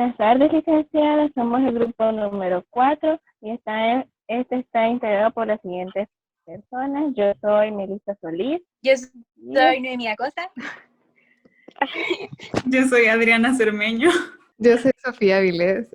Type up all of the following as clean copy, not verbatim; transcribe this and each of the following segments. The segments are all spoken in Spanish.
Buenas tardes, licenciada. Somos el grupo número 4 y este está integrado por las siguientes personas. Yo soy Melissa Solís. Yo soy Noemí Acosta. Yo soy Adriana Cermeño. Yo soy Sofía Vilés.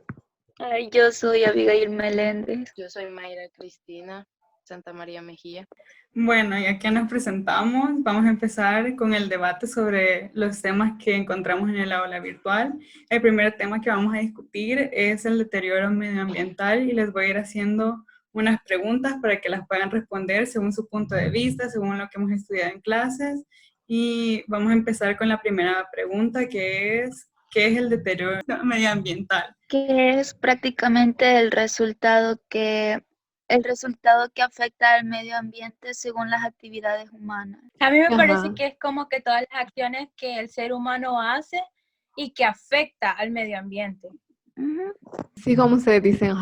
Yo soy Abigail Meléndez. Yo soy Mayra Cristina Santa María Mejía. Bueno, ya que nos presentamos, vamos a empezar con el debate sobre los temas que encontramos en el aula virtual. El primer tema que vamos a discutir es el deterioro medioambiental y les voy a ir haciendo unas preguntas para que las puedan responder según su punto de vista, según lo que hemos estudiado en clases. Y vamos a empezar con la primera pregunta, que es, ¿qué es el deterioro medioambiental? Que es prácticamente el resultado que afecta al medio ambiente según las actividades humanas. A mí me Ajá. parece que es como que todas las acciones que el ser humano hace y que afecta al medio ambiente. Ujú. Sí, como ustedes dicen,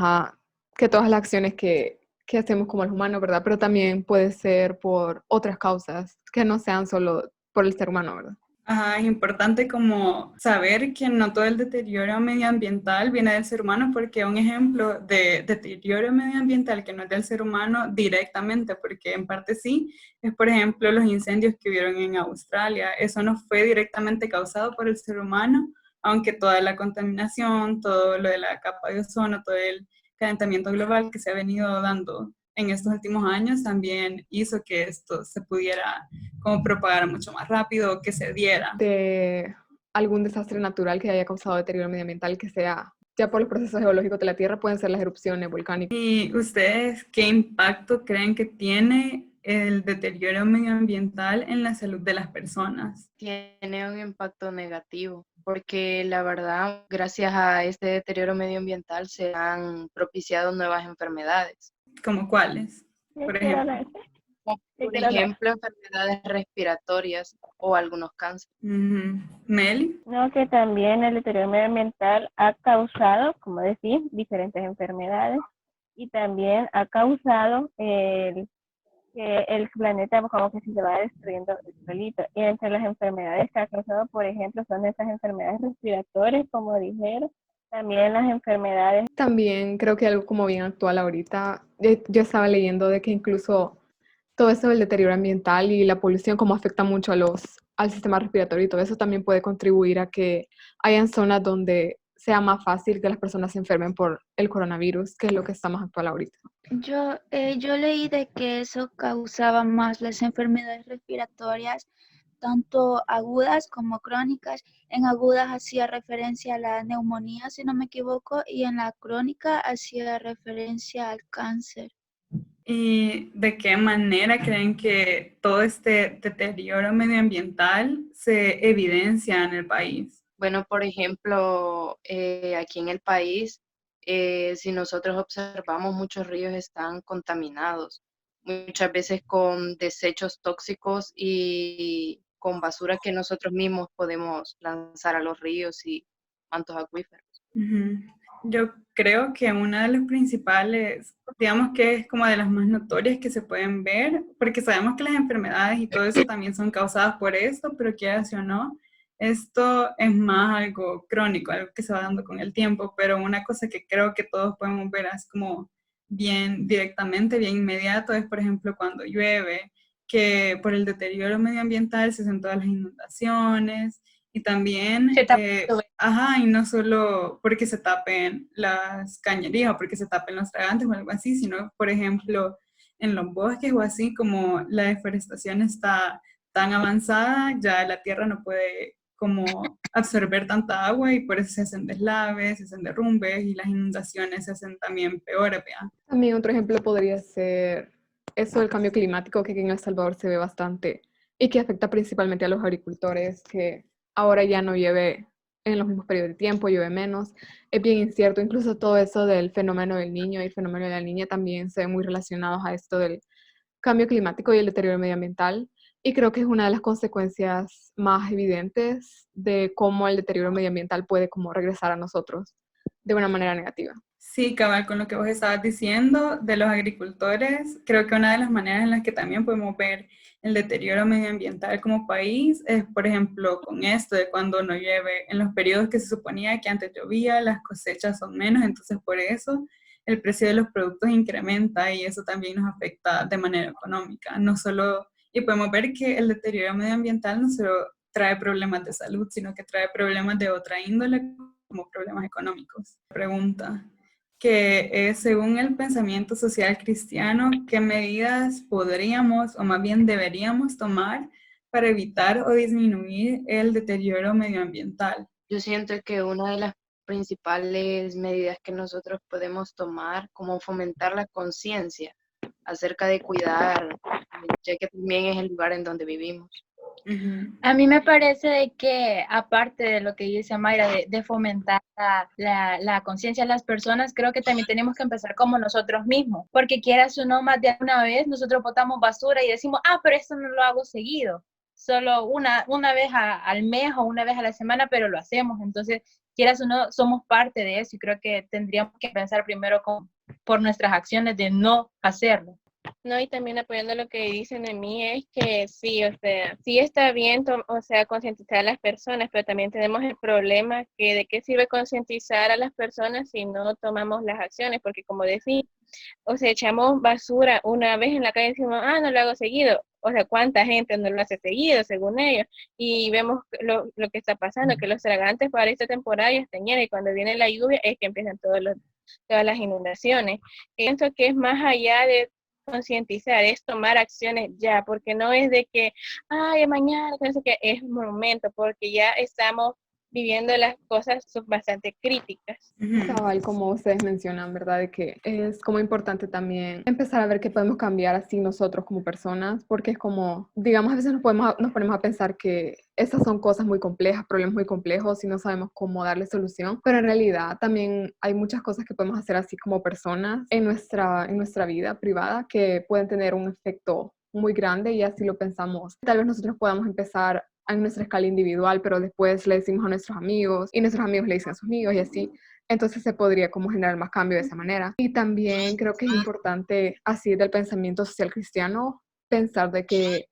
que todas las acciones que hacemos como los humanos, ¿verdad? Pero también puede ser por otras causas, que no sean solo por el ser humano, ¿verdad? Ajá, es importante como saber que no todo el deterioro medioambiental viene del ser humano, porque un ejemplo de deterioro medioambiental que no es del ser humano directamente, porque en parte sí, es por ejemplo los incendios que hubieron en Australia. Eso no fue directamente causado por el ser humano, aunque toda la contaminación, todo lo de la capa de ozono, todo el calentamiento global que se ha venido dando en estos últimos años también hizo que esto se pudiera como propagar mucho más rápido, que se diera. De algún desastre natural que haya causado deterioro medioambiental, que sea ya por los procesos geológicos de la Tierra, pueden ser las erupciones volcánicas. ¿Y ustedes qué impacto creen que tiene el deterioro medioambiental en la salud de las personas? Tiene un impacto negativo, porque la verdad, gracias a este deterioro medioambiental se han propiciado nuevas enfermedades. ¿Cómo cuáles? Por ejemplo. Por ejemplo, enfermedades respiratorias o algunos cánceres. Meli. No, que también el deterioro medioambiental ha causado, como decís, diferentes enfermedades y también ha causado que el planeta como que se va destruyendo solito. Y entre las enfermedades que ha causado, por ejemplo, son esas enfermedades respiratorias, como dijeron, también las enfermedades. También creo que algo como bien actual ahorita, yo estaba leyendo de que incluso todo eso del deterioro ambiental y la polución como afecta mucho al sistema respiratorio y todo eso también puede contribuir a que hayan zonas donde sea más fácil que las personas se enfermen por el coronavirus, que es lo que está más actual ahorita. Yo leí de que eso causaba más las enfermedades respiratorias, tanto agudas como crónicas. En agudas hacía referencia a la neumonía, si no me equivoco, y en la crónica hacía referencia al cáncer. ¿Y de qué manera creen que todo este deterioro medioambiental se evidencia en el país? Bueno, por ejemplo, aquí en el país, si nosotros observamos, muchos ríos están contaminados, muchas veces con desechos tóxicos y con basura que nosotros mismos podemos lanzar a los ríos y mantos acuíferos. Ujú. Yo creo que una de las principales, digamos que es como de las más notorias que se pueden ver, porque sabemos que las enfermedades y todo eso también son causadas por esto, pero quieras o no, esto es más algo crónico, algo que se va dando con el tiempo, pero una cosa que creo que todos podemos ver es como bien directamente, bien inmediato, es por ejemplo cuando llueve, que por el deterioro medioambiental se hacen todas las inundaciones y también, Se tapa todo. y no solo porque se tapen las cañerías o porque se tapen los tragantes o algo así, sino, por ejemplo, en los bosques o así, como la deforestación está tan avanzada, ya la tierra no puede como absorber tanta agua y por eso se hacen deslaves, se hacen derrumbes y las inundaciones se hacen también peores, ¿vea? También otro ejemplo podría ser eso del cambio climático, que aquí en El Salvador se ve bastante y que afecta principalmente a los agricultores, que ahora ya no llueve en los mismos periodos de tiempo, llueve menos. Es bien incierto, incluso todo eso del fenómeno del niño y el fenómeno de la niña también se ven muy relacionados a esto del cambio climático y el deterioro medioambiental. Y creo que es una de las consecuencias más evidentes de cómo el deterioro medioambiental puede como regresar a nosotros de una manera negativa. Sí, cabal, con lo que vos estabas diciendo de los agricultores, creo que una de las maneras en las que también podemos ver el deterioro medioambiental como país es, por ejemplo, con esto de cuando no llueve. En los periodos que se suponía que antes llovía, las cosechas son menos, entonces por eso el precio de los productos incrementa y eso también nos afecta de manera económica. No solo, y podemos ver que el deterioro medioambiental no solo trae problemas de salud, sino que trae problemas de otra índole, como problemas económicos. Pregunta que según el pensamiento social cristiano, ¿qué medidas podríamos o más bien deberíamos tomar para evitar o disminuir el deterioro medioambiental? Yo siento que una de las principales medidas que nosotros podemos tomar, como fomentar la conciencia acerca de cuidar, ya que también es el lugar en donde vivimos. A mí me parece de que, aparte de lo que dice Mayra, de fomentar la conciencia de las personas, creo que también tenemos que empezar como nosotros mismos, porque quieras o no, más de una vez nosotros botamos basura y decimos, pero esto no lo hago seguido, solo una vez al mes o una vez a la semana, pero lo hacemos. Entonces, quieras o no, somos parte de eso y creo que tendríamos que pensar primero por nuestras acciones de no hacerlo. No, y también apoyando lo que dicen de mí es que sí, o sea, sí está bien, o sea, concientizar a las personas, pero también tenemos el problema que de qué sirve concientizar a las personas si no tomamos las acciones, porque como decía, o sea, echamos basura una vez en la calle y decimos, no lo hago seguido. O sea, ¿cuánta gente no lo hace seguido, según ellos? Y vemos lo que está pasando, que los tragantes para esta temporada ya están llenos y cuando viene la lluvia es que empiezan todas las inundaciones. Pienso que es más allá de concientizar, es tomar acciones ya, porque no es de que, mañana, pienso que es un momento, porque ya estamos viviendo las cosas son bastante críticas. Cabal, como ustedes mencionan, ¿verdad? De que es como importante también empezar a ver qué podemos cambiar así nosotros como personas, porque es como, digamos, a veces nos ponemos a pensar que estas son cosas muy complejas, problemas muy complejos y no sabemos cómo darle solución, pero en realidad también hay muchas cosas que podemos hacer así como personas en nuestra vida privada que pueden tener un efecto muy grande y así lo pensamos. Tal vez nosotros podamos empezar en nuestra escala individual, pero después le decimos a nuestros amigos y nuestros amigos le dicen a sus amigos y así. Entonces se podría como generar más cambio de esa manera. Y también creo que es importante, así del pensamiento social cristiano, pensar de que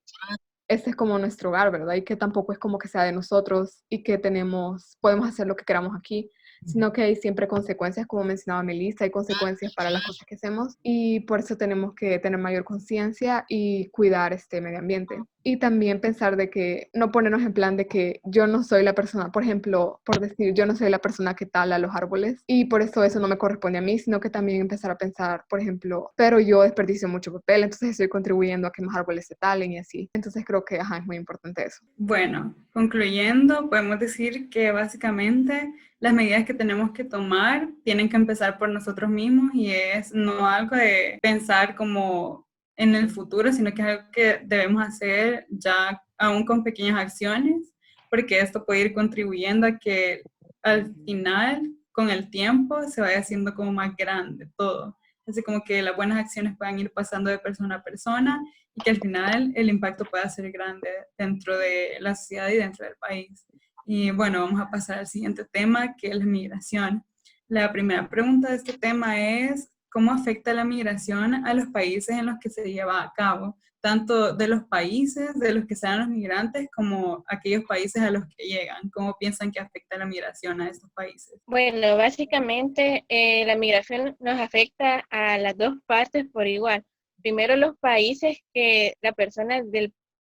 este es como nuestro hogar, ¿verdad? Y que tampoco es como que sea de nosotros y que podemos hacer lo que queramos aquí, sino que hay siempre consecuencias, como mencionaba Melissa, hay consecuencias para las cosas que hacemos y por eso tenemos que tener mayor conciencia y cuidar este medio ambiente. Y también pensar de que no ponernos en plan de que yo no soy la persona, por ejemplo, por decir, yo no soy la persona que tala los árboles y por eso no me corresponde a mí, sino que también empezar a pensar, por ejemplo, pero yo desperdicio mucho papel, entonces estoy contribuyendo a que más árboles se talen y así. Entonces creo que es muy importante eso. Bueno, concluyendo, podemos decir que básicamente las medidas que tenemos que tomar tienen que empezar por nosotros mismos y es no algo de pensar como en el futuro, sino que es algo que debemos hacer ya aún con pequeñas acciones, porque esto puede ir contribuyendo a que al final, con el tiempo, se vaya haciendo como más grande todo. Así como que las buenas acciones puedan ir pasando de persona a persona y que al final el impacto pueda ser grande dentro de la sociedad y dentro del país. Y bueno, vamos a pasar al siguiente tema, que es la migración. La primera pregunta de este tema es, ¿cómo afecta la migración a los países en los que se lleva a cabo? Tanto de los países, de los que sean los migrantes, como aquellos países a los que llegan. ¿Cómo piensan que afecta la migración a estos países? Bueno, básicamente la migración nos afecta a las dos partes por igual. Primero los países que la persona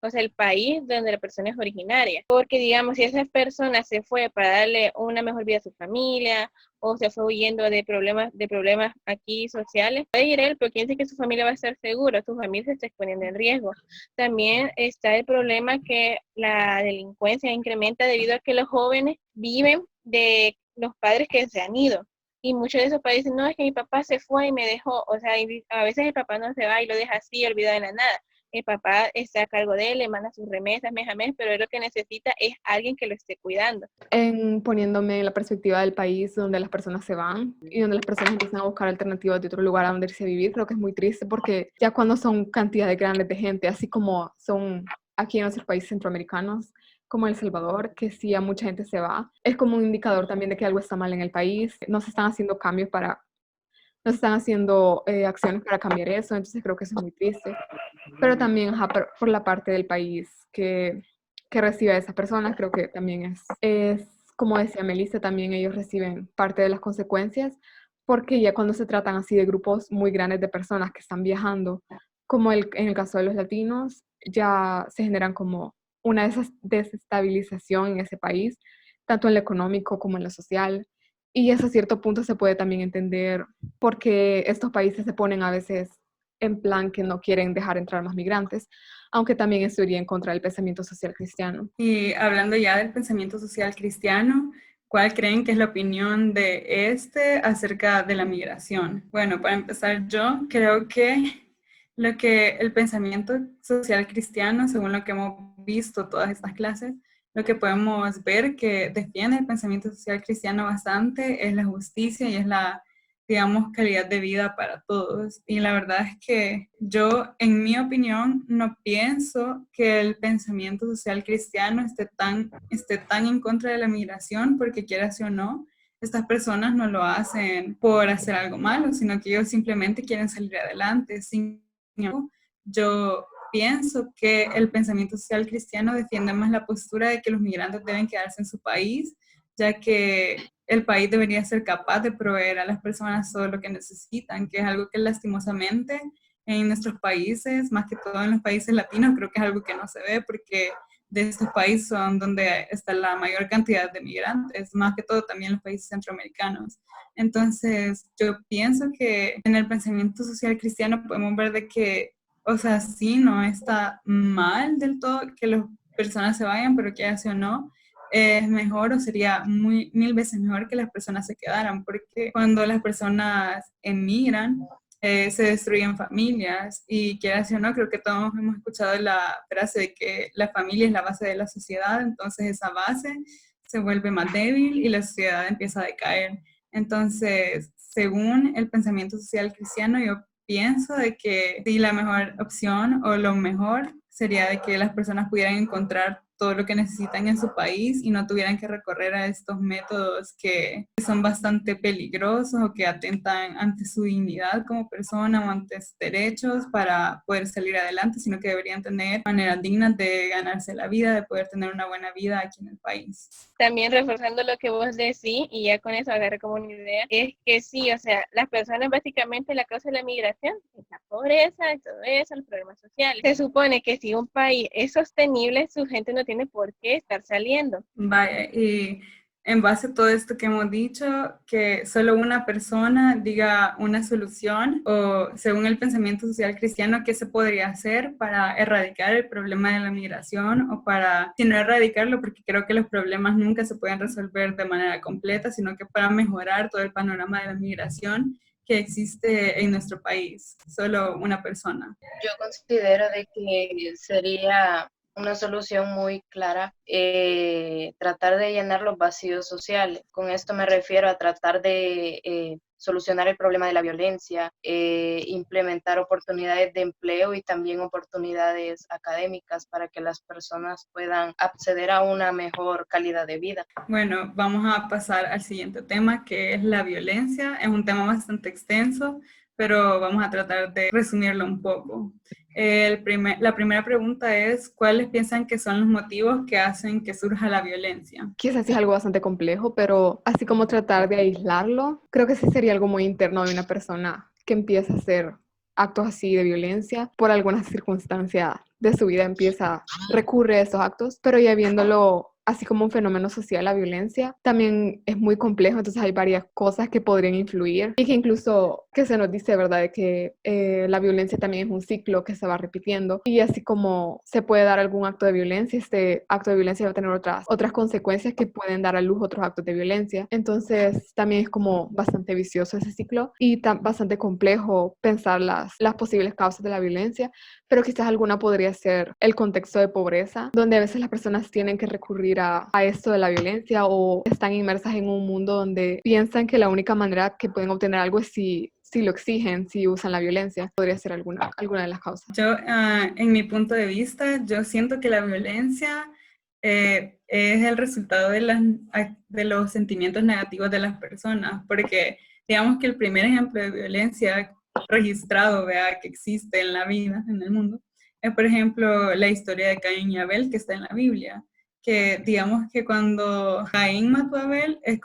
o sea, el país donde la persona es originaria. Porque digamos, si esa persona se fue para darle una mejor vida a su familia o se fue huyendo de problemas aquí sociales, puede ir él, pero quién dice que su familia va a estar segura, su familia se está exponiendo en riesgo. También está el problema que la delincuencia incrementa debido a que los jóvenes viven de los padres que se han ido. Y muchos de esos padres dicen, no, es que mi papá se fue y me dejó. O sea, a veces el papá no se va y lo deja así, olvidado de la nada. El papá está a cargo de él, le manda sus remesas mes a mes, pero él lo que necesita es alguien que lo esté cuidando. Poniéndome en la perspectiva del país donde las personas se van y donde las personas empiezan a buscar alternativas de otro lugar a donde irse a vivir, creo que es muy triste porque ya cuando son cantidades grandes de gente, así como son aquí en nuestros países centroamericanos, como El Salvador, que sí a mucha gente se va, es como un indicador también de que algo está mal en el país, no se están haciendo cambios para no se están haciendo acciones para cambiar eso, entonces creo que eso es muy triste. Pero también por la parte del país que recibe a esas personas, creo que también es, como decía Melissa, también ellos reciben parte de las consecuencias, porque ya cuando se tratan así de grupos muy grandes de personas que están viajando, como en el caso de los latinos, ya se generan como una desestabilización en ese país, tanto en lo económico como en lo social. Y hasta cierto punto se puede también entender por qué estos países se ponen a veces en plan que no quieren dejar entrar más migrantes, aunque también esto iría en contra del pensamiento social cristiano. Y hablando ya del pensamiento social cristiano, ¿cuál creen que es la opinión de este acerca de la migración? Bueno, para empezar, yo creo que lo que el pensamiento social cristiano, según lo que hemos visto todas estas clases, lo que podemos ver que defiende el pensamiento social cristiano bastante es la justicia y es la, digamos, calidad de vida para todos. Y la verdad es que yo, en mi opinión, no pienso que el pensamiento social cristiano esté tan en contra de la migración, porque quieras o no, estas personas no lo hacen por hacer algo malo, sino que ellos simplemente quieren salir adelante. Sin embargo, yo pienso que el pensamiento social cristiano defiende más la postura de que los migrantes deben quedarse en su país, ya que el país debería ser capaz de proveer a las personas todo lo que necesitan, que es algo que lastimosamente en nuestros países, más que todo en los países latinos, creo que es algo que no se ve porque de estos países son donde está la mayor cantidad de migrantes, más que todo también los países centroamericanos. Entonces, yo pienso que en el pensamiento social cristiano podemos ver de que, o sea, sí, no está mal del todo que las personas se vayan, pero que hace o no, es mejor o sería mil veces mejor que las personas se quedaran, porque cuando las personas emigran, se destruyen familias y quieras o no, creo que todos hemos escuchado la frase de que la familia es la base de la sociedad, entonces esa base se vuelve más débil y la sociedad empieza a decaer. Entonces, según el pensamiento social cristiano, yo pienso de que sí, la mejor opción o lo mejor sería de que las personas pudieran encontrar todo lo que necesitan en su país y no tuvieran que recorrer a estos métodos que son bastante peligrosos o que atentan ante su dignidad como persona o ante sus derechos para poder salir adelante, sino que deberían tener maneras dignas de ganarse la vida, de poder tener una buena vida aquí en el país. También reforzando lo que vos decís, y ya con eso agarré como una idea, es que sí, o sea, las personas básicamente la causa de la migración es la pobreza y todo eso, los problemas sociales. Se supone que si un país es sostenible, su gente no tiene por qué estar saliendo. Vaya, y en base a todo esto que hemos dicho, que solo una persona diga una solución o según el pensamiento social cristiano, ¿qué se podría hacer para erradicar el problema de la migración o para, si no erradicarlo, porque creo que los problemas nunca se pueden resolver de manera completa, sino que para mejorar todo el panorama de la migración que existe en nuestro país, solo una persona? Yo considero de que sería una solución muy clara tratar de llenar los vacíos sociales. Con esto me refiero a tratar de solucionar el problema de la violencia, implementar oportunidades de empleo y también oportunidades académicas para que las personas puedan acceder a una mejor calidad de vida. Bueno, vamos a pasar al siguiente tema, que es la violencia. Es un tema bastante extenso, pero vamos a tratar de resumirlo un poco. La primera pregunta es, ¿cuáles piensan que son los motivos que hacen que surja la violencia? Quizás sí es algo bastante complejo, pero así como tratar de aislarlo, creo que sí sería algo muy interno de una persona que empieza a hacer actos así de violencia por alguna circunstancia de su vida, recurre a esos actos, pero ya viéndolo así como un fenómeno social, la violencia, también es muy complejo, entonces hay varias cosas que podrían influir y que incluso que se nos dice, ¿verdad?, de que la violencia también es un ciclo que se va repitiendo y así como se puede dar algún acto de violencia, este acto de violencia va a tener otras consecuencias que pueden dar a luz otros actos de violencia, entonces también es como bastante vicioso ese ciclo y bastante complejo pensar las posibles causas de la violencia, pero quizás alguna podría ser el contexto de pobreza, donde a veces las personas tienen que recurrir a esto de la violencia o están inmersas en un mundo donde piensan que la única manera que pueden obtener algo es si lo exigen, si usan la violencia. Podría ser alguna de las causas. Yo, en mi punto de vista, yo siento que la violencia es el resultado de los sentimientos negativos de las personas, porque digamos que el primer ejemplo de violencia registrado, vea, que existe en la vida, en el mundo, es por ejemplo la historia de Caín y Abel que está en la Biblia, que digamos que cuando Caín mató a Abel es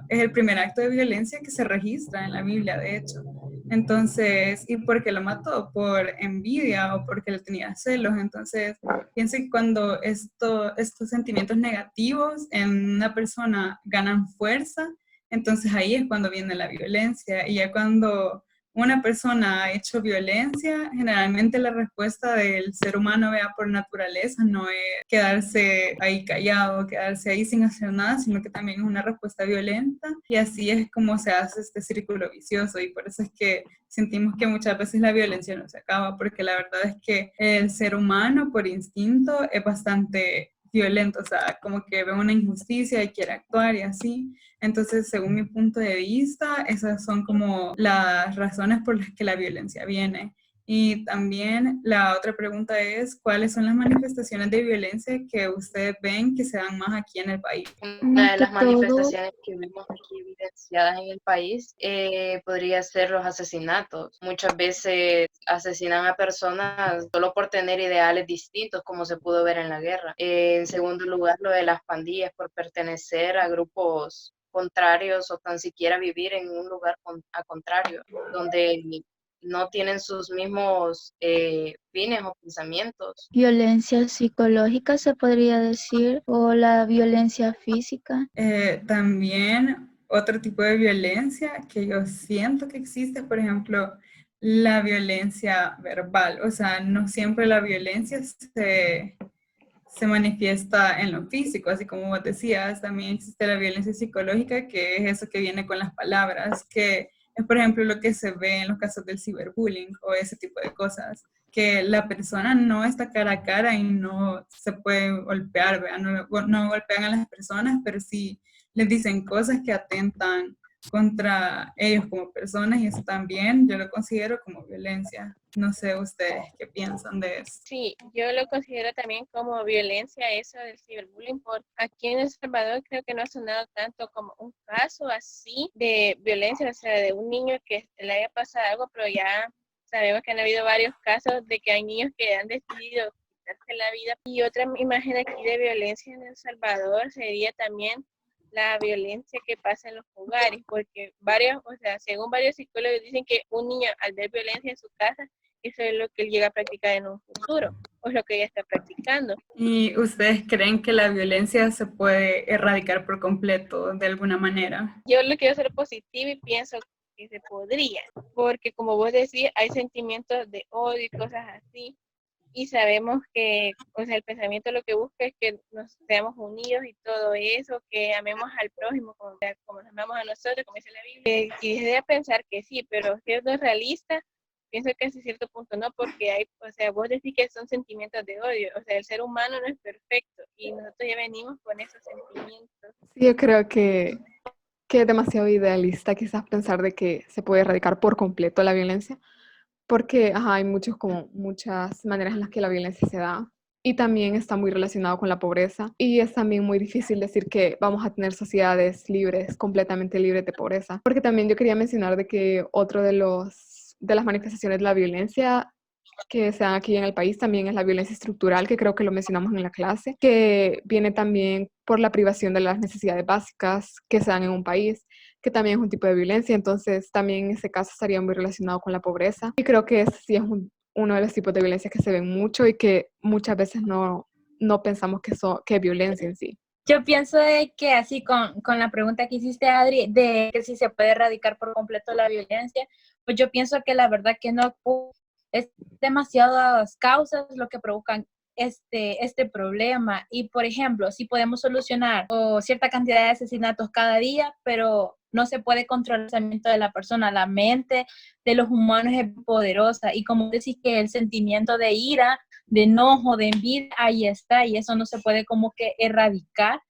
el primer acto de violencia que se registra en la Biblia, de hecho. Entonces, ¿y por qué lo mató? Por envidia o porque le tenía celos. Entonces, pienso que cuando estos sentimientos negativos en una persona ganan fuerza, entonces ahí es cuando viene la violencia. Y ya cuando una persona ha hecho violencia, generalmente la respuesta del ser humano, vea, por naturaleza, no es quedarse ahí callado, quedarse ahí sin hacer nada, sino que también es una respuesta violenta, y así es como se hace este círculo vicioso, y por eso es que sentimos que muchas veces la violencia no se acaba, porque la verdad es que el ser humano por instinto es bastante violento, o sea, como que ve una injusticia y quiere actuar y así. Entonces, según mi punto de vista, esas son como las razones por las que la violencia viene. Y también la otra pregunta es, ¿cuáles son las manifestaciones de violencia que ustedes ven que se dan más aquí en el país? Una Más de que las todo, manifestaciones que vemos aquí evidenciadas en el país podría ser los asesinatos. Muchas veces asesinan a personas solo por tener ideales distintos, como se pudo ver en la guerra. En segundo lugar, lo de las pandillas, por pertenecer a grupos contrarios o tan siquiera vivir en un lugar a contrario, donde no tienen sus mismos fines o pensamientos. violencia psicológica se podría decir, o la violencia física. También otro tipo de violencia que yo siento que existe, por ejemplo, la violencia verbal. O sea, no siempre la violencia se manifiesta en lo físico, así como vos decías, también existe la violencia psicológica, que es eso que viene con las palabras, que es, por ejemplo, lo que se ve en los casos del ciberbullying o ese tipo de cosas, que la persona no está cara a cara y no se puede golpear, ¿verdad? No golpean a las personas, pero sí les dicen cosas que atentan contra ellos como personas, y eso también yo lo considero como violencia. No sé ustedes qué piensan de eso. Sí, yo lo considero también como violencia eso del ciberbullying, porque aquí en El Salvador creo que no ha sonado tanto como un caso así de violencia, o sea, de un niño que le haya pasado algo, pero ya sabemos que han habido varios casos de que hay niños que han decidido quitarse la vida. Y otra imagen aquí de violencia en El Salvador sería también la violencia que pasa en los hogares, porque o sea, según varios psicólogos dicen que un niño al ver violencia en su casa, eso es lo que él llega a practicar en un futuro, o es lo que ella está practicando. ¿Y ustedes creen que la violencia se puede erradicar por completo de alguna manera? Yo lo quiero ser positivo y pienso que se podría, porque como vos decís, hay sentimientos de odio y cosas así, y sabemos que, o sea, el pensamiento lo que busca es que nos seamos unidos y todo eso, que amemos al prójimo como nos amamos a nosotros, como dice la Biblia. Quisiera pensar que sí, pero siendo realista, pienso que hasta cierto punto no, porque hay, o sea, vos decís que son sentimientos de odio, o sea, el ser humano no es perfecto y nosotros ya venimos con esos sentimientos. Sí, yo creo que es demasiado idealista quizás pensar de que se puede erradicar por completo la violencia, porque ajá, hay muchas maneras en las que la violencia se da, y también está muy relacionado con la pobreza, y es también muy difícil decir que vamos a tener sociedades libres, completamente libres de pobreza, porque también yo quería mencionar de que otro de las manifestaciones de la violencia que se dan aquí en el país también es la violencia estructural, que creo que lo mencionamos en la clase, que viene también por la privación de las necesidades básicas que se dan en un país, que también es un tipo de violencia. Entonces también en ese caso estaría muy relacionado con la pobreza, y creo que ese sí es uno de los tipos de violencia que se ven mucho y que muchas veces no pensamos que es violencia en sí. Yo pienso de que así con la pregunta que hiciste, Adri, de que si se puede erradicar por completo la violencia, pues yo pienso que la verdad que no, es demasiadas causas lo que provocan este problema. Y por ejemplo, si podemos solucionar cierta cantidad de asesinatos cada día, pero no se puede controlar el pensamiento de la persona, la mente de los humanos es poderosa, y como decís que el sentimiento de ira, de enojo, de envidia, ahí está, y eso no se puede como que erradicar.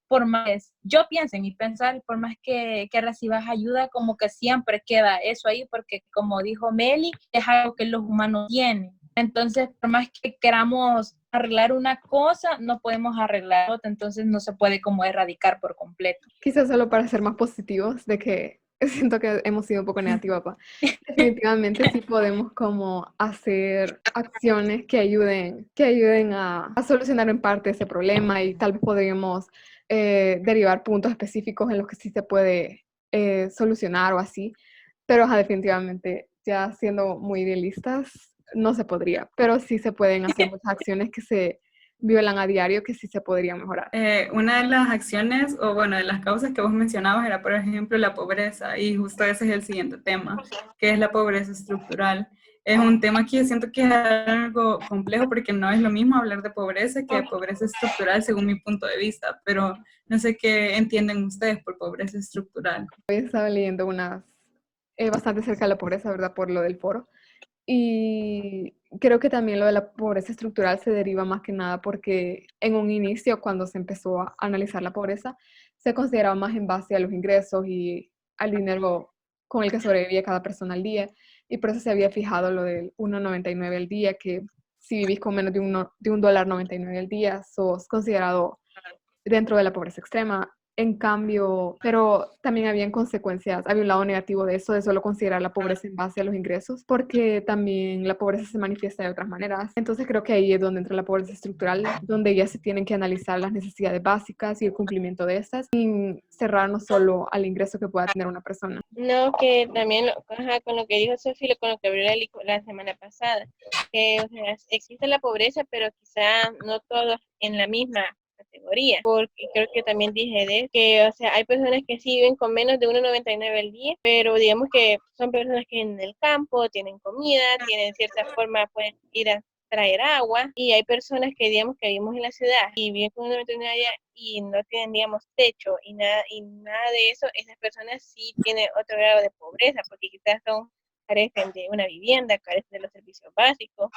Por más, yo pienso en mi pensar, por más que recibas ayuda, como que siempre queda eso ahí, porque como dijo Meli, es algo que los humanos tienen. Entonces, por más que queramos arreglar una cosa, no podemos arreglar otra, entonces no se puede como erradicar por completo. Quizás solo para ser más positivos, de que Siento que hemos sido un poco negativos, papá. Definitivamente sí podemos como hacer acciones que ayuden a solucionar en parte ese problema y tal vez podríamos derivar puntos específicos en los que sí se puede solucionar o así, pero ajá, definitivamente ya siendo muy idealistas no se podría, pero sí se pueden hacer muchas acciones que se violan a diario que sí se podrían mejorar. Una de las acciones, o bueno, de las causas que vos mencionabas era, por ejemplo, la pobreza, y justo ese es el siguiente tema, que es la pobreza estructural. Es un tema que yo siento que es algo complejo porque no es lo mismo hablar de pobreza que de pobreza estructural según mi punto de vista, pero no sé qué entienden ustedes por pobreza estructural. Hoy estaba leyendo unas bastante cerca de la pobreza, ¿verdad? Por lo del foro. Y creo que también lo de la pobreza estructural se deriva más que nada porque en un inicio, cuando se empezó a analizar la pobreza, se consideraba más en base a los ingresos y al dinero con el que sobrevivía cada persona al día. Y por eso se había fijado lo del 1,99 al día, que si vivís con menos de un dólar 99 al día, sos considerado dentro de la pobreza extrema. En cambio, pero también habían consecuencias, había un lado negativo de solo considerar la pobreza en base a los ingresos, porque también la pobreza se manifiesta de otras maneras. Entonces creo que ahí es donde entra la pobreza estructural, donde ya se tienen que analizar las necesidades básicas y el cumplimiento de estas, sin cerrarnos solo al ingreso que pueda tener una persona. No, que también ajá, con lo que dijo Sofía, con lo que abrió la semana pasada, que o sea, existe la pobreza, pero quizá no todos en la misma categoría, porque creo que también dije de que, o sea, hay personas que sí viven con menos de 1,99 al día, pero digamos que son personas que en el campo tienen comida, tienen cierta forma, pueden ir a traer agua, y hay personas que digamos que vivimos en la ciudad y viven con 1,99 al día y no tienen, digamos, techo y nada de eso, esas personas sí tienen otro grado de pobreza, porque quizás carecen de una vivienda, carecen de los servicios básicos.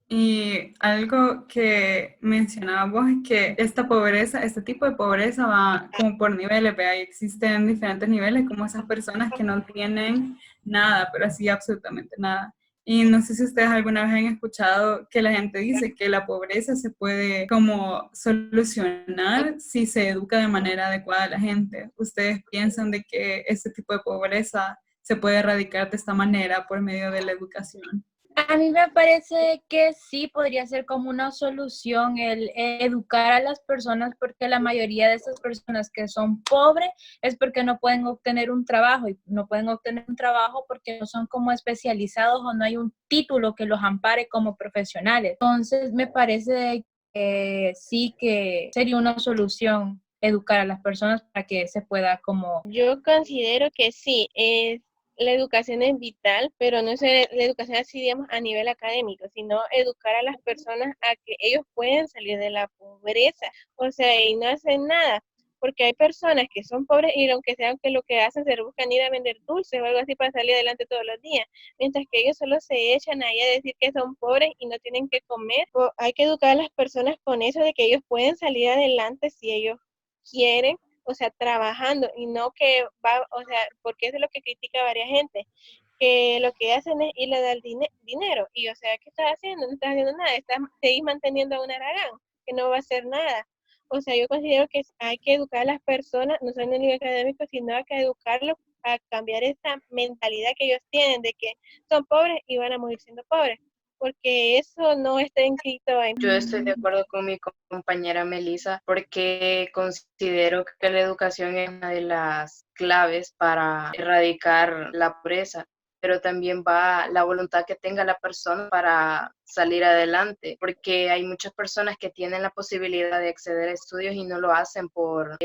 Y algo que mencionabas vos es que esta pobreza, este tipo de pobreza va como por niveles, ¿vea? Y existen diferentes niveles, como esas personas que no tienen nada, pero así absolutamente nada. Y no sé si ustedes alguna vez han escuchado que la gente dice que la pobreza se puede como solucionar si se educa de manera adecuada a la gente. ¿Ustedes piensan de que este tipo de pobreza se puede erradicar de esta manera por medio de la educación? A mí me parece que sí podría ser como una solución el educar a las personas, porque la mayoría de esas personas que son pobres es porque no pueden obtener un trabajo, y no pueden obtener un trabajo porque no son como especializados o no hay un título que los ampare como profesionales. Entonces me parece que sí que sería una solución educar a las personas para que se pueda como... Yo considero que sí, la educación es vital, pero no es la educación así, digamos, a nivel académico, sino educar a las personas a que ellos pueden salir de la pobreza, o sea, y no hacen nada, porque hay personas que son pobres y aunque sean que lo que hacen, se buscan ir a vender dulces o algo así para salir adelante todos los días, mientras que ellos solo se echan ahí a decir que son pobres y no tienen que comer. Hay que educar a las personas con eso de que ellos pueden salir adelante si ellos quieren, o sea, trabajando, y no que va, o sea, porque eso es lo que critica varias gente, que lo que hacen es irle a dar dinero, y o sea, ¿qué estás haciendo? No estás haciendo nada, seguís manteniendo a un aragán, que no va a hacer nada. O sea, yo considero que hay que educar a las personas, no solo en el nivel académico, sino hay que educarlos a cambiar esa mentalidad que ellos tienen de que son pobres y van a morir siendo pobres, porque eso no está inscrito en... Yo estoy de acuerdo con mi compañera Melissa porque considero que la educación es una de las claves para erradicar la pobreza, pero también va la voluntad que tenga la persona para salir adelante, porque hay muchas personas que tienen la posibilidad de acceder a estudios y no lo hacen por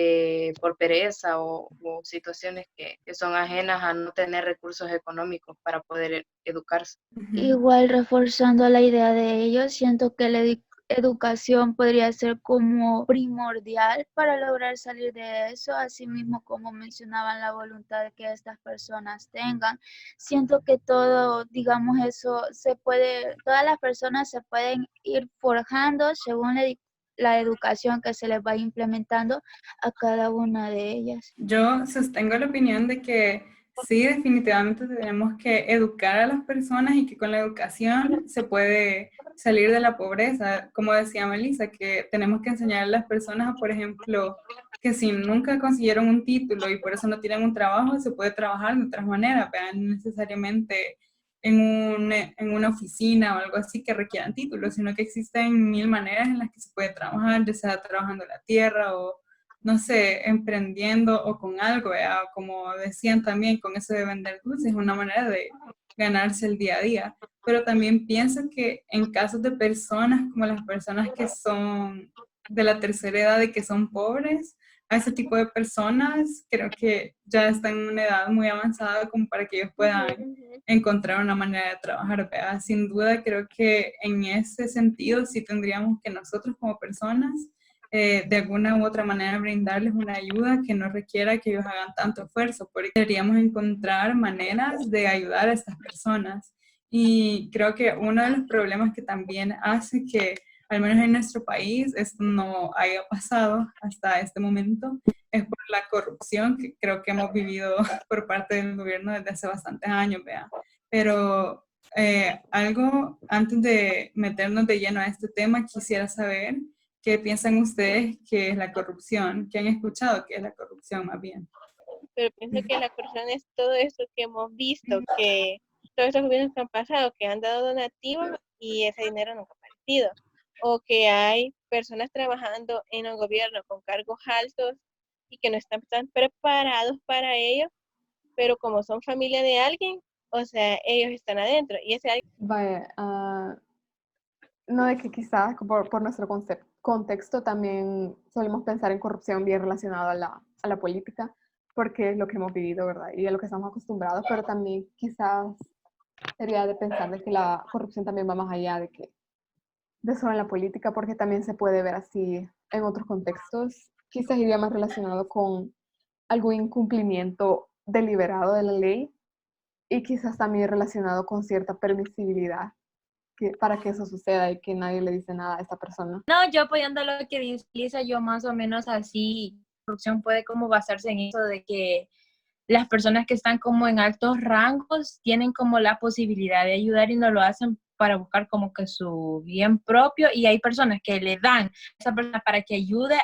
pereza o situaciones que son ajenas a no tener recursos económicos para poder educarse. Igual reforzando la idea de ellos, siento que la educación podría ser como primordial para lograr salir de eso, así mismo como mencionaban la voluntad que estas personas tengan. Siento que todo, digamos eso, todas las personas se pueden ir forjando según la educación que se les va implementando a cada una de ellas. Yo sostengo la opinión de que sí, definitivamente tenemos que educar a las personas y que con la educación se puede salir de la pobreza. Como decía Melissa, que tenemos que enseñar a las personas a, por ejemplo, que si nunca consiguieron un título y por eso no tienen un trabajo, se puede trabajar de otras maneras, ¿verdad? No necesariamente en una oficina o algo así que requieran títulos, sino que existen mil maneras en las que se puede trabajar, ya sea trabajando en la tierra o, no sé, emprendiendo o con algo, ¿verdad? Como decían también, con eso de vender dulces, es una manera de ganarse el día a día. Pero también pienso que en casos de personas como las personas que son de la tercera edad y que son pobres, a ese tipo de personas creo que ya están en una edad muy avanzada como para que ellos puedan encontrar una manera de trabajar, ¿verdad? Sin duda creo que en ese sentido sí tendríamos que nosotros como personas de alguna u otra manera brindarles una ayuda que no requiera que ellos hagan tanto esfuerzo, porque deberíamos encontrar maneras de ayudar a estas personas. Y creo que uno de los problemas que también hace que, al menos en nuestro país, esto no haya pasado hasta este momento, es por la corrupción que creo que hemos vivido por parte del gobierno desde hace bastantes años, ¿vea? Pero algo, antes de meternos de lleno a este tema, quisiera saber qué piensan ustedes que es la corrupción, qué han escuchado que es la corrupción más bien. Pero pienso que la corrupción es todo esto que hemos visto, que todos estos gobiernos que han pasado, que han dado donativos y ese dinero nunca ha aparecido. O que hay personas trabajando en el gobierno con cargos altos y que no están tan preparados para ello, pero como son familia de alguien, o sea, ellos están adentro. Y ese alguien... Vaya, no, de que quizás por nuestro contexto también solemos pensar en corrupción bien relacionada a la política, porque es lo que hemos vivido, ¿verdad? Y a lo que estamos acostumbrados, pero también quizás sería de pensar de que la corrupción también va más allá de solo en la política, porque también se puede ver así en otros contextos. Quizás iría más relacionado con algún incumplimiento deliberado de la ley y quizás también relacionado con cierta permisibilidad para que eso suceda y que nadie le dice nada a esta persona. No, yo apoyando lo que dice Lisa, yo más o menos así, corrupción puede como basarse en eso de que las personas que están como en altos rangos tienen como la posibilidad de ayudar y no lo hacen para buscar como que su bien propio, y hay personas que le dan a esa persona para que ayude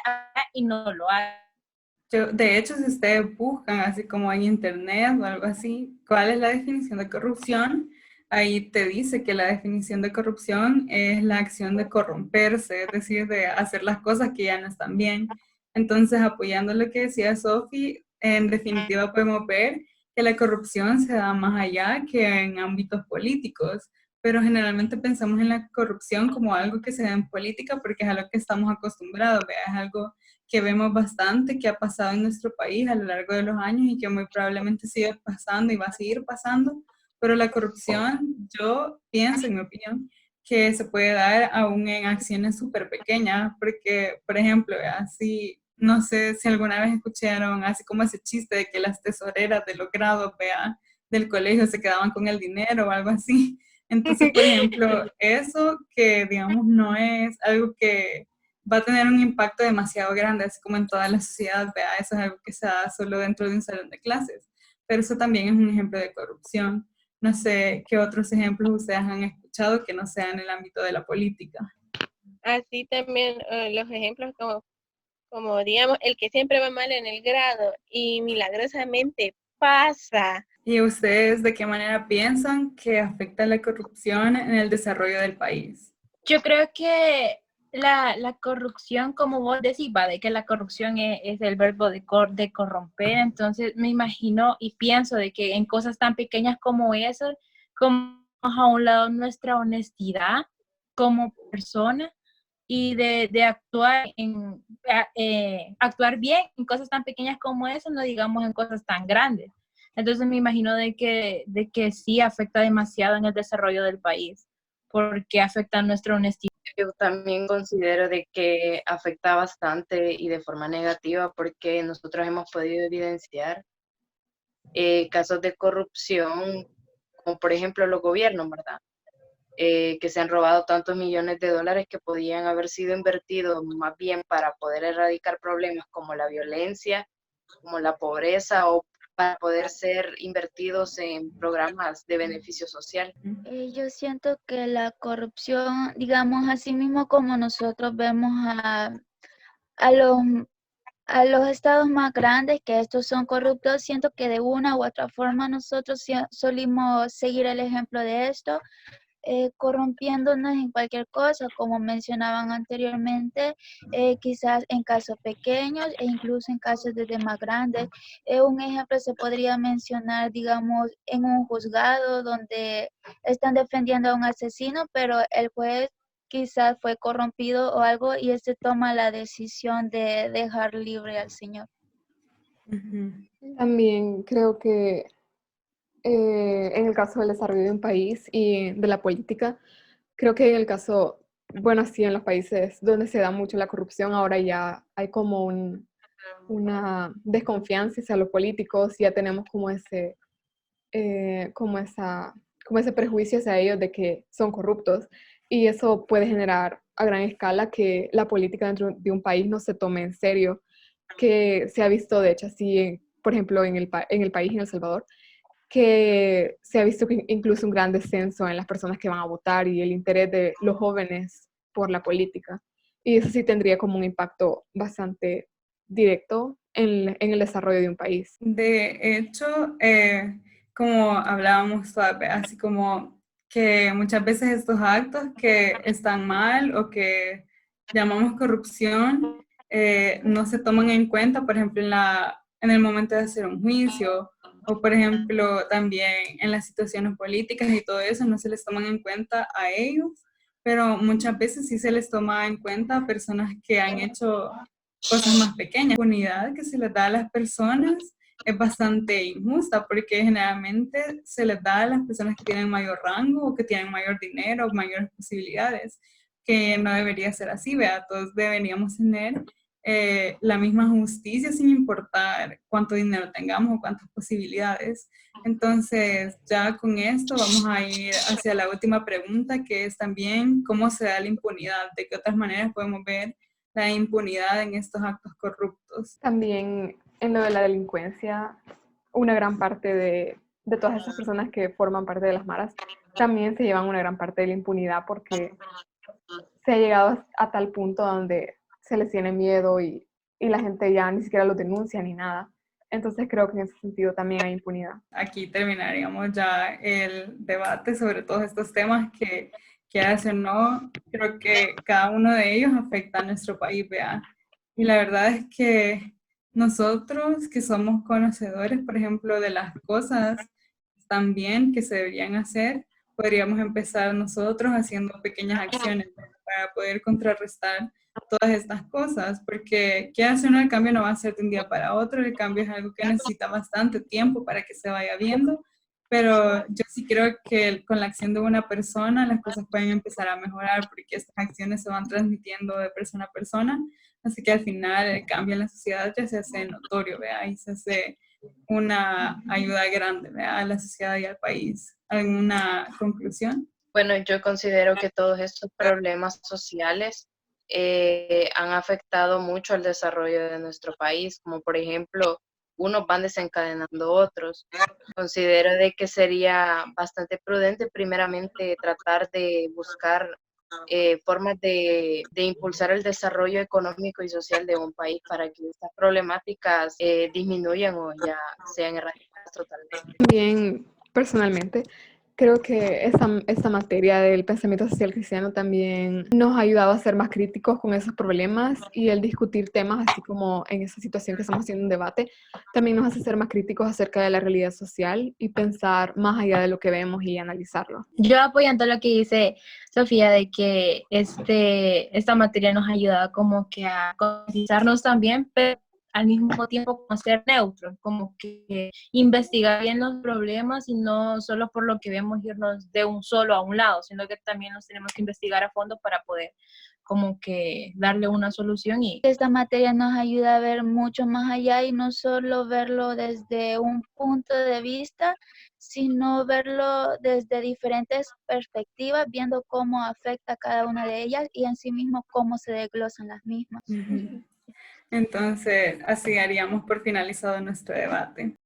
y no lo hace. De hecho, si ustedes buscan así como en internet o algo así, ¿cuál es la definición de corrupción? Ahí te dice que la definición de corrupción es la acción de corromperse, es decir, de hacer las cosas que ya no están bien. Entonces, apoyando lo que decía Sophie, en definitiva podemos ver que la corrupción se da más allá que en ámbitos políticos, pero generalmente pensamos en la corrupción como algo que se da en política porque es a lo que estamos acostumbrados, ¿vea? Es algo que vemos bastante, que ha pasado en nuestro país a lo largo de los años y que muy probablemente sigue pasando y va a seguir pasando, pero la corrupción, yo pienso, en mi opinión, que se puede dar aún en acciones súper pequeñas, porque, por ejemplo, así, no sé si alguna vez escucharon así como ese chiste de que las tesoreras de los grados, vea, del colegio se quedaban con el dinero o algo así. Entonces, por ejemplo, eso que, digamos, no es algo que va a tener un impacto demasiado grande, así como en toda la sociedad, vea, eso es algo que se da solo dentro de un salón de clases, pero eso también es un ejemplo de corrupción. No sé qué otros ejemplos ustedes han escuchado que no sean en el ámbito de la política. Así también los ejemplos como digamos, el que siempre va mal en el grado y milagrosamente pasa. ¿Y ustedes de qué manera piensan que afecta la corrupción en el desarrollo del país? Yo creo que la corrupción, como vos decís, va, de que la corrupción es el verbo de corromper, entonces me imagino y pienso de que en cosas tan pequeñas como esas, como a un lado nuestra honestidad como persona y de actuar bien en cosas tan pequeñas como esas, no digamos en cosas tan grandes. Entonces me imagino de que sí afecta demasiado en el desarrollo del país, porque afecta nuestra honestidad. Yo también considero de que afecta bastante y de forma negativa porque nosotros hemos podido evidenciar casos de corrupción, como por ejemplo los gobiernos, ¿verdad? Que se han robado tantos millones de dólares que podían haber sido invertidos más bien para poder erradicar problemas como la violencia, como la pobreza, o para poder ser invertidos en programas de beneficio social. Yo siento que la corrupción, digamos, así mismo como nosotros vemos a los a los estados más grandes, que estos son corruptos, siento que de una u otra forma nosotros solimos seguir el ejemplo de esto, corrompiéndonos en cualquier cosa, como mencionaban anteriormente, quizás en casos pequeños e incluso en casos desde más grandes. Un ejemplo se podría mencionar, digamos, en un juzgado donde están defendiendo a un asesino, pero el juez quizás fue corrompido o algo y este toma la decisión de dejar libre al señor. Ujú. También creo que en el caso del desarrollo de un país y de la política, creo que en el caso, bueno, sí, en los países donde se da mucho la corrupción, ahora ya hay como una desconfianza hacia los políticos, ya tenemos como como como ese prejuicio hacia ellos de que son corruptos, y eso puede generar a gran escala que la política dentro de un país no se tome en serio, que se ha visto de hecho así, por ejemplo, en el país, en El Salvador, que se ha visto que incluso un gran descenso en las personas que van a votar y el interés de los jóvenes por la política. Y eso sí tendría como un impacto bastante directo en el desarrollo de un país. De hecho, como hablábamos, Suave, así como que muchas veces estos actos que están mal o que llamamos corrupción no se toman en cuenta, por ejemplo, en el momento de hacer un juicio o, por ejemplo, también en las situaciones políticas y todo eso, no se les toman en cuenta a ellos, pero muchas veces sí se les toma en cuenta a personas que han hecho cosas más pequeñas. La oportunidad que se les da a las personas es bastante injusta porque generalmente se les da a las personas que tienen mayor rango o que tienen mayor dinero o mayores posibilidades, que no debería ser así, ¿vea? Todos deberíamos tener la misma justicia sin importar cuánto dinero tengamos o cuántas posibilidades. Entonces, ya con esto vamos a ir hacia la última pregunta, que es también cómo se da la impunidad, de qué otras maneras podemos ver la impunidad en estos actos corruptos. También en lo de la delincuencia, una gran parte de todas esas personas que forman parte de las maras también se llevan una gran parte de la impunidad porque se ha llegado a tal punto donde se les tiene miedo y la gente ya ni siquiera los denuncia ni nada. Entonces creo que en ese sentido también hay impunidad. Aquí terminaríamos ya el debate sobre todos estos temas que hace o no, creo que cada uno de ellos afecta a nuestro país, vea. Y la verdad es que nosotros que somos conocedores, por ejemplo, de las cosas también que se deberían hacer, podríamos empezar nosotros haciendo pequeñas acciones para poder contrarrestar todas estas cosas, porque qué hace uno, el cambio no va a ser de un día para otro, el cambio es algo que necesita bastante tiempo para que se vaya viendo, pero yo sí creo que con la acción de una persona las cosas pueden empezar a mejorar, porque estas acciones se van transmitiendo de persona a persona, así que al final el cambio en la sociedad ya se hace notorio, ¿vea? Y se hace una ayuda grande, ¿vea? A la sociedad y al país. ¿Alguna conclusión? Bueno, yo considero que todos estos problemas sociales han afectado mucho al desarrollo de nuestro país, como por ejemplo, unos van desencadenando otros. Considero de que sería bastante prudente primeramente tratar de buscar formas de impulsar el desarrollo económico y social de un país para que estas problemáticas disminuyan o ya sean erradicadas totalmente. También, personalmente, creo que esta materia del pensamiento social cristiano también nos ha ayudado a ser más críticos con esos problemas, y el discutir temas así como en esa situación que estamos haciendo un debate, también nos hace ser más críticos acerca de la realidad social y pensar más allá de lo que vemos y analizarlo. Yo apoyando lo que dice Sofía de que esta materia nos ha ayudado como que a concientizarnos también, pero al mismo tiempo como ser neutros, como que investigar bien los problemas y no solo por lo que vemos irnos de un solo a un lado, sino que también nos tenemos que investigar a fondo para poder como que darle una solución. Y Esta materia nos ayuda a ver mucho más allá y no solo verlo desde un punto de vista, sino verlo desde diferentes perspectivas, viendo cómo afecta a cada una de ellas y en sí mismo cómo se desglosan las mismas. Entonces, así haríamos por finalizado nuestro debate.